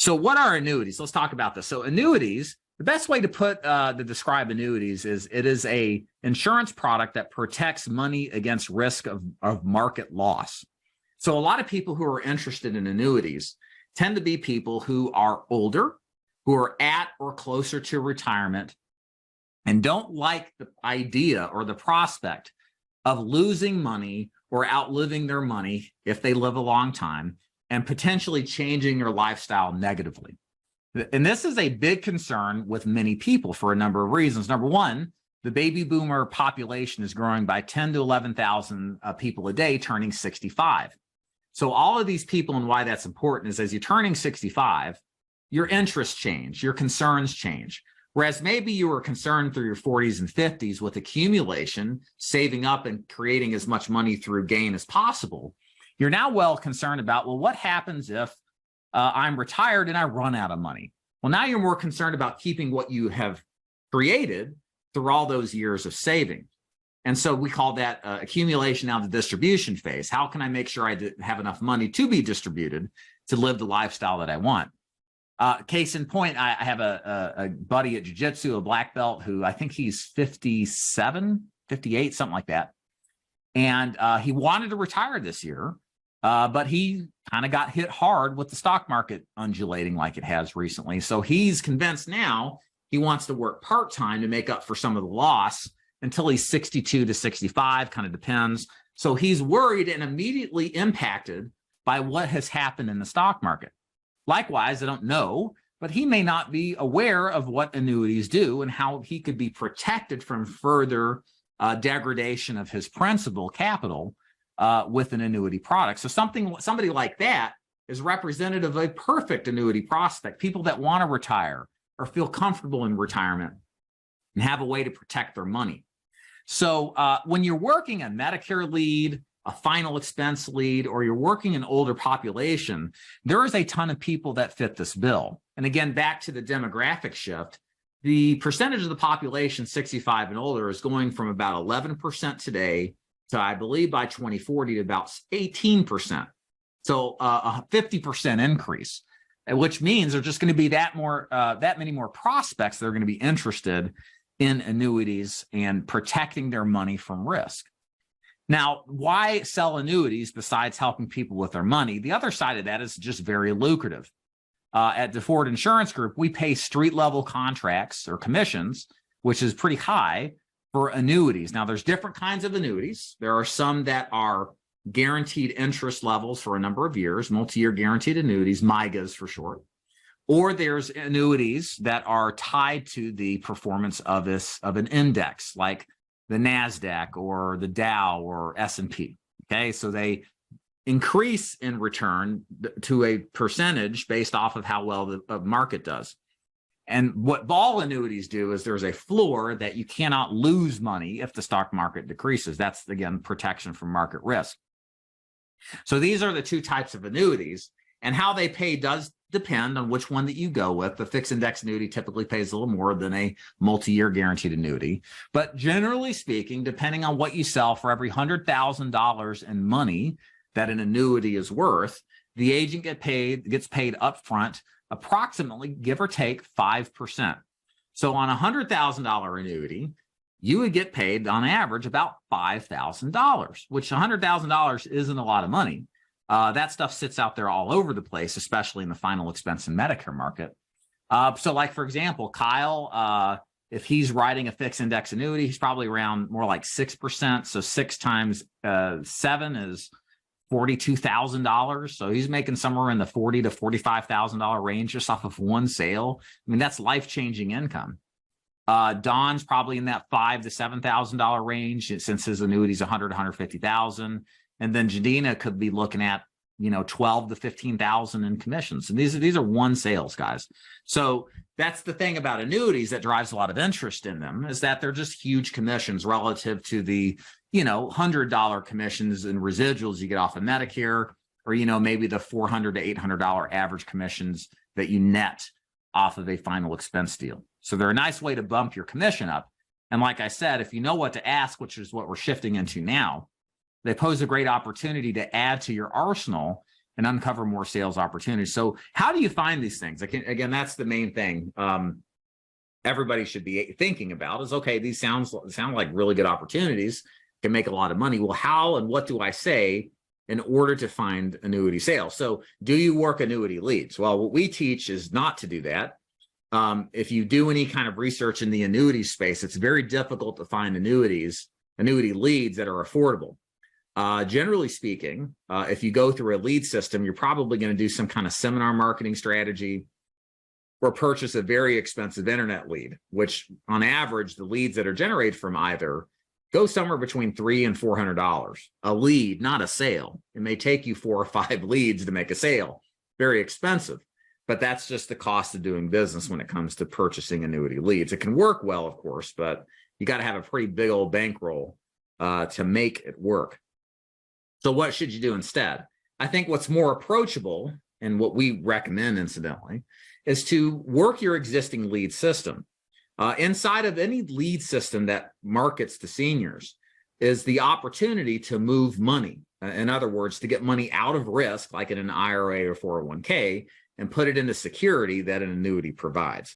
So what are annuities? Let's talk about this. So annuities, the best way to describe annuities is it is a insurance product that protects money against risk of market loss. So a lot of people who are interested in annuities tend to be people who are older, who are at or closer to retirement, and don't like the idea or the prospect of losing money or outliving their money if they live a long time and potentially changing their lifestyle negatively. And this is a big concern with many people for a number of reasons. Number one, the baby boomer population is growing by 10 to 11,000 people a day turning 65. So all of these people, and why that's important is as you're turning 65, your interests change, your concerns change. Whereas maybe you were concerned through your 40s and 50s with accumulation, saving up and creating as much money through gain as possible, you're now well concerned about, well, what happens if I'm retired and I run out of money? Well, now you're more concerned about keeping what you have created through all those years of saving. And so we call that accumulation now the distribution phase. How can I make sure I have enough money to be distributed to live the lifestyle that I want? Case in point, I have a buddy at jiu-jitsu, a black belt, who I think he's 57, 58, something like that. And he wanted to retire this year, but he kind of got hit hard with the stock market undulating like it has recently. So he's convinced now he wants to work part-time to make up for some of the loss until he's 62 to 65, kind of depends. So he's worried and immediately impacted by what has happened in the stock market. Likewise, I don't know, but he may not be aware of what annuities do and how he could be protected from further degradation of his principal capital with an annuity product. So somebody like that is representative of a perfect annuity prospect, people that want to retire or feel comfortable in retirement and have a way to protect their money. So when you're working a Medicare lead, a final expense lead, or you're working an older population, there is a ton of people that fit this bill. And again, back to the demographic shift, the percentage of the population 65 and older is going from about 11% today to, I believe, by 2040 to about 18%. So a 50% increase, which means there's just going to be that many more prospects that are going to be interested in annuities and protecting their money from risk. Now, why sell annuities besides helping people with their money? The other side of that is just very lucrative. At the Ford Insurance Group, we pay street-level contracts or commissions, which is pretty high for annuities. Now, there's different kinds of annuities. There are some that are guaranteed interest levels for a number of years, multi-year guaranteed annuities, MYGAs for short. Or there's annuities that are tied to the performance of an index, like the NASDAQ or the Dow or S&P. Okay, so they increase in return to a percentage based off of how well the market does. And what all annuities do is there's a floor that you cannot lose money if the stock market decreases. That's, again, protection from market risk. So these are the two types of annuities, and how they pay does depend on which one that you go with. The fixed index annuity typically pays a little more than a multi-year guaranteed annuity. But generally speaking, depending on what you sell, for every $100,000 in money that an annuity is worth, the agent gets paid upfront approximately, give or take, 5%. So on a $100,000 annuity, you would get paid on average about $5,000, which $100,000 isn't a lot of money. That stuff sits out there all over the place, especially in the final expense and Medicare market. So like, for example, Kyle, if he's writing a fixed index annuity, he's probably around more like 6%. So 6 times 7 is $42,000. So he's making somewhere in the $40,000 to $45,000 range just off of one sale. I mean, that's life-changing income. Don's probably in that $5,000 to $7,000 range since his annuity is $100,000 to $150,000. And then Jadina could be looking at, $12,000 to $15,000 in commissions. And these are one sales, guys. So that's the thing about annuities that drives a lot of interest in them, is that they're just huge commissions relative to the, $100 commissions and residuals you get off of Medicare, or, maybe the $400 to $800 average commissions that you net off of a final expense deal. So they're a nice way to bump your commission up. And like I said, if you know what to ask, which is what we're shifting into now, they pose a great opportunity to add to your arsenal and uncover more sales opportunities. So how do you find these things? Again, that's the main thing. Everybody should be thinking about is, okay, these sound like really good opportunities, can make a lot of money. Well, how and what do I say in order to find annuity sales? So do you work annuity leads? Well, what we teach is not to do that. If you do any kind of research in the annuity space, it's very difficult to find annuity leads that are affordable. Generally speaking, if you go through a lead system, you're probably going to do some kind of seminar marketing strategy or purchase a very expensive internet lead, which on average, the leads that are generated from either go somewhere between $300 and $400 a lead, not a sale. It may take you 4 or 5 leads to make a sale. Very expensive, but that's just the cost of doing business when it comes to purchasing annuity leads. It can work well, of course, but you got to have a pretty big old bankroll to make it work. So what should you do instead? I think what's more approachable, and what we recommend incidentally, is to work your existing lead system. Inside of any lead system that markets to seniors is the opportunity to move money. In other words, to get money out of risk, like in an IRA or 401k, and put it into security that an annuity provides.